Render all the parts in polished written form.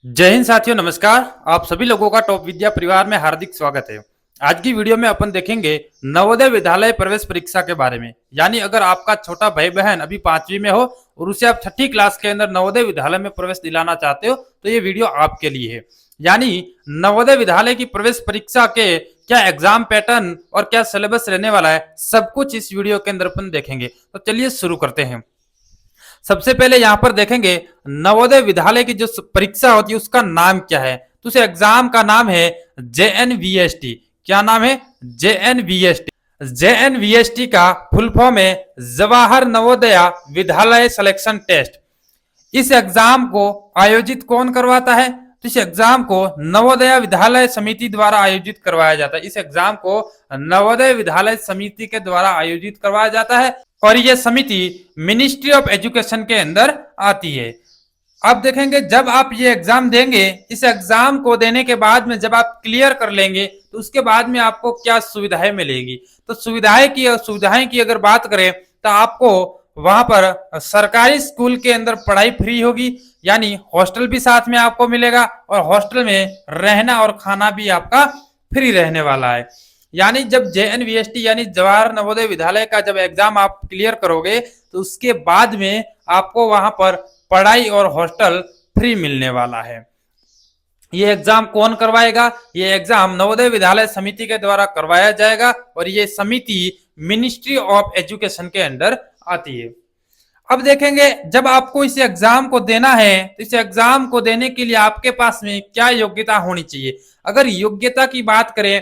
जय हिंद साथियों, नमस्कार। आप सभी लोगों का टॉप विद्या परिवार में हार्दिक स्वागत है। आज की वीडियो में अपन देखेंगे नवोदय विद्यालय प्रवेश परीक्षा के बारे में। यानी अगर आपका छोटा भाई बहन अभी 5वीं में हो और उसे आप 6ठी क्लास के अंदर नवोदय विद्यालय में प्रवेश दिलाना चाहते हो तो ये वीडियो आपके लिए है। यानी नवोदय विद्यालय की प्रवेश परीक्षा के क्या एग्जाम पैटर्न और क्या सिलेबस रहने वाला है, सब कुछ इस वीडियो के अंदर अपन देखेंगे। तो चलिए शुरू करते हैं। सबसे पहले यहाँ पर देखेंगे नवोदय विद्यालय की जो परीक्षा होती है उसका नाम क्या है। तो उस एग्जाम का नाम है JNVST। क्या नाम है? JNVST। JNVST का फुल फॉर्म है जवाहर नवोदय विद्यालय सिलेक्शन टेस्ट। इस एग्जाम को आयोजित कौन करवाता है? तो इस एग्जाम को नवोदय विद्यालय समिति द्वारा आयोजित करवाया जाता है। इस एग्जाम को नवोदय विद्यालय समिति के द्वारा आयोजित करवाया जाता है और यह समिति मिनिस्ट्री ऑफ एजुकेशन के अंदर आती है। अब देखेंगे जब आप ये एग्जाम देंगे, इस एग्जाम को देने के बाद में जब आप क्लियर कर लेंगे तो उसके बाद में आपको क्या सुविधाएं मिलेगी। तो सुविधाएं की अगर बात करें तो आपको वहां पर सरकारी स्कूल के अंदर पढ़ाई फ्री होगी, यानी हॉस्टल भी साथ में आपको मिलेगा और हॉस्टल में रहना और खाना भी आपका फ्री रहने वाला है। यानी जब JNVST यानी जवाहर नवोदय विद्यालय का जब एग्जाम आप क्लियर करोगे तो उसके बाद में आपको वहां पर पढ़ाई और हॉस्टल फ्री मिलने वाला है। ये एग्जाम कौन करवाएगा? ये एग्जाम नवोदय विद्यालय समिति के द्वारा करवाया जाएगा और ये समिति मिनिस्ट्री ऑफ एजुकेशन के अंडर आती है। अब देखेंगे जब आपको इस एग्जाम को देना है तो इस एग्जाम को देने के लिए आपके पास में क्या योग्यता होनी चाहिए। अगर योग्यता की बात करें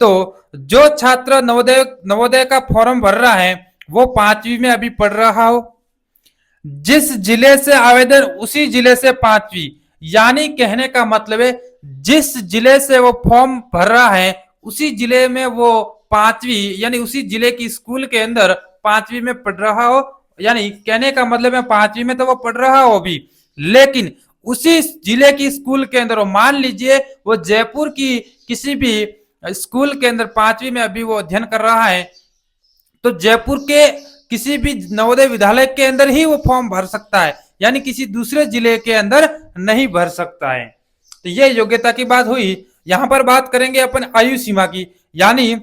तो जो छात्र नवोदय का फॉर्म भर रहा है वो 5वीं में अभी पढ़ रहा हो, जिस जिले से आवेदन उसी जिले से 5वीं, यानी कहने का मतलब है जिस जिले से वो फॉर्म भर रहा है उसी जिले में वो 5वीं यानी उसी जिले की स्कूल के अंदर 5वीं में पढ़ रहा हो। यानी कहने का मतलब है 5वीं में तो वो पढ़ रहा हो अभी, लेकिन उसी जिले की स्कूल के अंदर, मान लीजिए वो जयपुर की किसी भी स्कूल के अंदर 5वीं में अभी वो अध्ययन कर रहा है तो जयपुर के किसी भी नवोदय विद्यालय के अंदर ही वो फॉर्म भर सकता है, यानी किसी दूसरे जिले के अंदर नहीं भर सकता है। तो ये योग्यता की बात हुई। यहां पर बात करेंगे अपन आयु सीमा की, यानी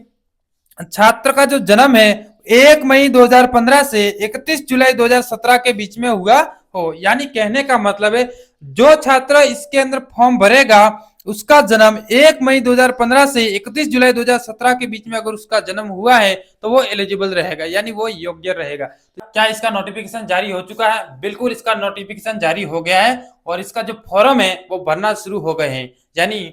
छात्र का जो जन्म है 1 मई 2015 से 31 जुलाई 2017 के बीच में हुआ हो। यानी कहने का मतलब है जो छात्र इसके अंदर फॉर्म भरेगा उसका जन्म 1 मई 2015 से 31 जुलाई 2017 के बीच में अगर उसका जन्म हुआ है तो वो एलिजिबल रहेगा, यानी वो योग्य रहेगा। तो क्या इसका नोटिफिकेशन जारी हो चुका है? बिल्कुल, इसका नोटिफिकेशन जारी हो गया है और इसका जो फॉर्म है वो भरना शुरू हो गए हैं। यानी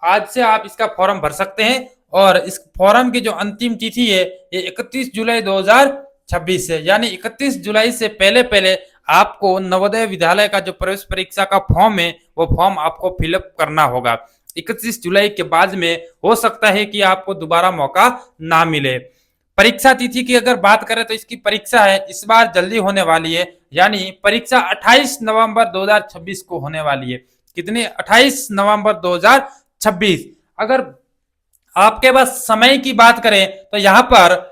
आज से आप इसका फॉर्म भर सकते हैं और इस फॉर्म की जो अंतिम तिथि है ये 31 जुलाई 2026 है। यानी 31 जुलाई से पहले पहले आपको नवोदय विद्यालय का जो प्रवेश परीक्षा का फॉर्म है वो फॉर्म आपको फिलअप करना होगा। 31 जुलाई के बाद में हो सकता है कि आपको दोबारा मौका ना मिले। परीक्षा तिथि की अगर बात करें तो इसकी परीक्षा है इस बार जल्दी होने वाली है, यानी परीक्षा 28 नवंबर 2026 को होने वाली है। कितने? 28 नवंबर 2026। अगर आपके पास समय की बात करें तो यहाँ पर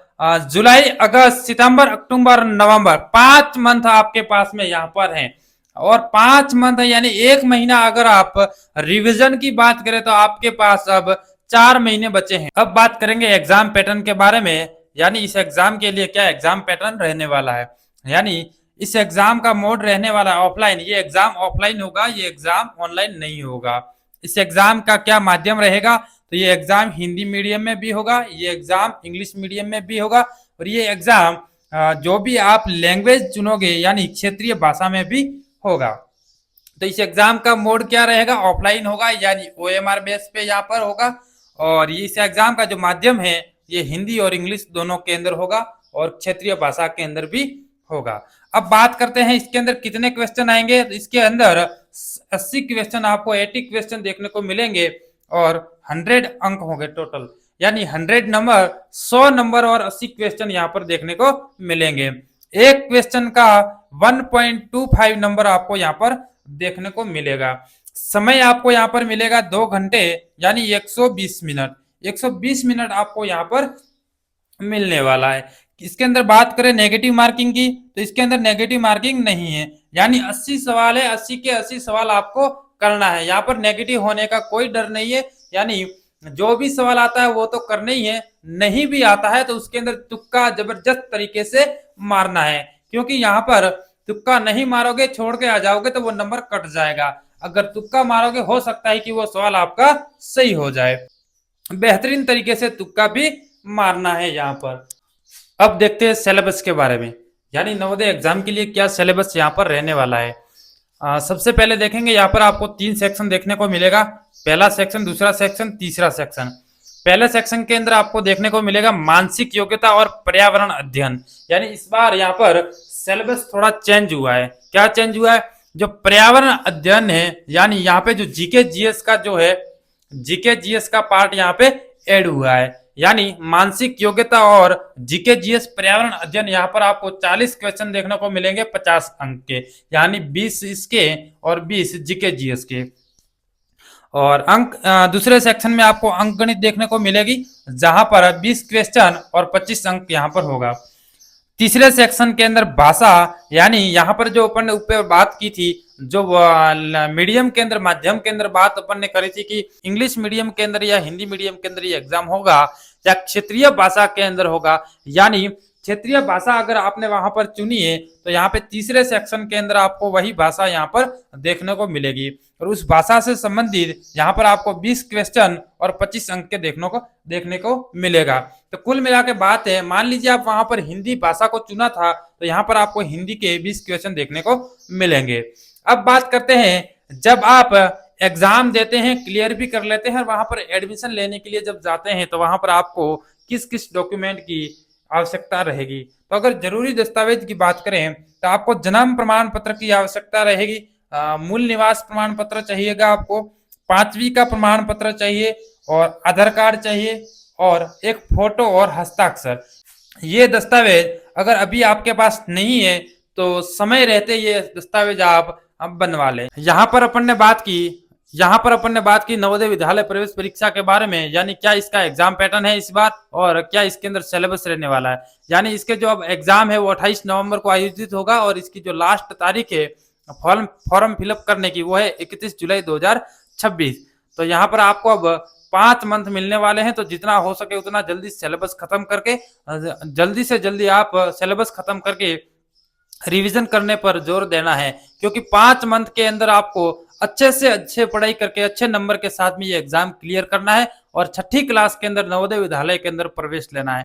जुलाई, अगस्त, सितंबर, अक्टूबर, नवंबर 5 मंथ आपके पास में यहाँ पर हैं और 5 मंथ यानी 1 महीना अगर आप रिवीजन की बात करें तो आपके पास अब 4 महीने बचे हैं। अब बात करेंगे एग्जाम पैटर्न के बारे में, यानी इस एग्जाम के लिए क्या एग्जाम पैटर्न रहने वाला है। यानी इस एग्जाम का मोड रहने वाला है ऑफलाइन। ये एग्जाम ऑफलाइन होगा, ये एग्जाम ऑनलाइन नहीं होगा। इस एग्जाम का क्या माध्यम रहेगा? तो ये एग्जाम हिंदी मीडियम में भी होगा, ये एग्जाम इंग्लिश मीडियम में भी होगा और ये एग्जाम जो भी आप लैंग्वेज चुनोगे यानी क्षेत्रीय भाषा में भी होगा। तो इस एग्जाम का मोड क्या रहेगा? ऑफलाइन होगा, यानी OMR बेस पे यहाँ पर होगा और इस एग्जाम का जो माध्यम है ये हिंदी और इंग्लिश दोनों के अंदर होगा और क्षेत्रीय भाषा के अंदर भी होगा। अब बात करते हैं इसके अंदर कितने क्वेश्चन आएंगे। तो इसके अंदर 80 क्वेश्चन, आपको 80 क्वेश्चन देखने को मिलेंगे और 100 अंक होंगे टोटल, यानी 100 नंबर, 100 नंबर और 80 क्वेश्चन यहाँ पर देखने को मिलेंगे। एक क्वेश्चन का 1.25 नंबर आपको यहाँ पर देखने को मिलेगा। समय आपको यहाँ पर मिलेगा 2 घंटे यानी 120 मिनट। 120 मिनट आपको यहाँ पर मिलने वाला है। इसके अंदर बात करें नेगेटिव मार्किंग की तो इसके अंदर नेगेटिव मार्किंग नहीं है, यानी 80 सवाल है, 80 के 80 सवाल आपको करना है। यहाँ पर नेगेटिव होने का कोई डर नहीं है, यानी जो भी सवाल आता है वो तो करना ही है, नहीं भी आता है तो उसके अंदर तुक्का जबरदस्त तरीके से मारना है, क्योंकि यहाँ पर तुक्का नहीं मारोगे, छोड़ के आ जाओगे तो वो नंबर कट जाएगा। अगर तुक्का मारोगे हो सकता है कि वो सवाल आपका सही हो जाए। बेहतरीन तरीके से तुक्का भी मारना है यहाँ पर। अब देखते हैं सिलेबस के बारे में, यानी नवोदय एग्जाम के लिए क्या सिलेबस यहाँ पर रहने वाला है। सबसे पहले देखेंगे यहाँ पर आपको 3 सेक्शन देखने को मिलेगा। पहला सेक्शन, दूसरा सेक्शन, तीसरा सेक्शन। पहले सेक्शन के अंदर आपको देखने को मिलेगा मानसिक योग्यता और पर्यावरण अध्ययन, यानी इस बार यहाँ पर सिलेबस थोड़ा चेंज हुआ है। क्या चेंज हुआ है? जो पर्यावरण अध्ययन है, यानी यहाँ पे जो जीके जीएस का जो है, जीके जीएस का पार्ट यहाँ पे ऐड हुआ है, यानी मानसिक योग्यता और जीके जीएस पर्यावरण अध्ययन। यहाँ पर आपको 40 क्वेश्चन देखने को मिलेंगे 50 अंक के, यानी 20 इसके और 20 जीके जीएस के। और अंक दूसरे सेक्शन में आपको अंकगणित देखने को मिलेगी, जहां पर 20 क्वेश्चन और 25 अंक यहाँ पर होगा। तीसरे सेक्शन के अंदर भाषा, यानी यहाँ पर जो अपन ने ऊपर बात की थी, जो मीडियम के अंदर, माध्यम के अंदर बात अपन ने करी थी कि इंग्लिश मीडियम के अंदर या हिंदी मीडियम के अंदर ये एग्जाम होगा या क्षेत्रीय भाषा के अंदर होगा, यानी क्षेत्रीय भाषा अगर आपने वहां पर चुनी है तो यहाँ पे तीसरे सेक्शन के अंदर आपको वही भाषा यहाँ पर देखने को मिलेगी, और उस भाषा से संबंधित यहाँ पर आपको 20 क्वेश्चन और 25 अंक के देखने को मिलेगा। तो कुल मिला के बात है, मान लीजिए आप वहां पर हिंदी भाषा को चुना था तो यहाँ पर आपको हिंदी के 20 क्वेश्चन देखने को मिलेंगे। अब बात करते हैं, जब आप एग्जाम देते हैं, क्लियर भी कर लेते हैं, और वहां पर एडमिशन लेने के लिए जब जाते हैं तो वहां पर आपको किस किस डॉक्यूमेंट की आवश्यकता रहेगी। तो अगर जरूरी दस्तावेज की बात करें तो आपको जन्म प्रमाण पत्र की आवश्यकता रहेगी, मूल निवास प्रमाण पत्र चाहिएगा, आपको 5वीं का प्रमाण पत्र चाहिए, और आधार कार्ड चाहिए, और एक फोटो और हस्ताक्षर। ये दस्तावेज अगर अभी आपके पास नहीं है तो समय रहते ये दस्तावेज आप बनवा लें। यहाँ पर अपन ने बात की नवोदय विद्यालय प्रवेश परीक्षा के बारे में, यानी क्या इसका एग्जाम पैटर्न है इस बार, और क्या इसके अंदर सिलेबस रहने वाला है। यानी इसके जो अब एग्जाम है वो 28 नवंबर को आयोजित होगा, और इसकी जो लास्ट तारीख है फॉर्म फिलअप करने की वो है 31 जुलाई 2026। तो यहाँ पर आपको अब 5 मंथ मिलने वाले हैं, तो जितना हो सके उतना जल्दी सिलेबस खत्म करके, जल्दी से जल्दी आप सिलेबस खत्म करके रिवीजन करने पर जोर देना है, क्योंकि 5 मंथ के अंदर आपको अच्छे से अच्छे पढ़ाई करके अच्छे नंबर के साथ में ये एग्जाम क्लियर करना है, और 6ठी क्लास के अंदर नवोदय विद्यालय के अंदर प्रवेश लेना है।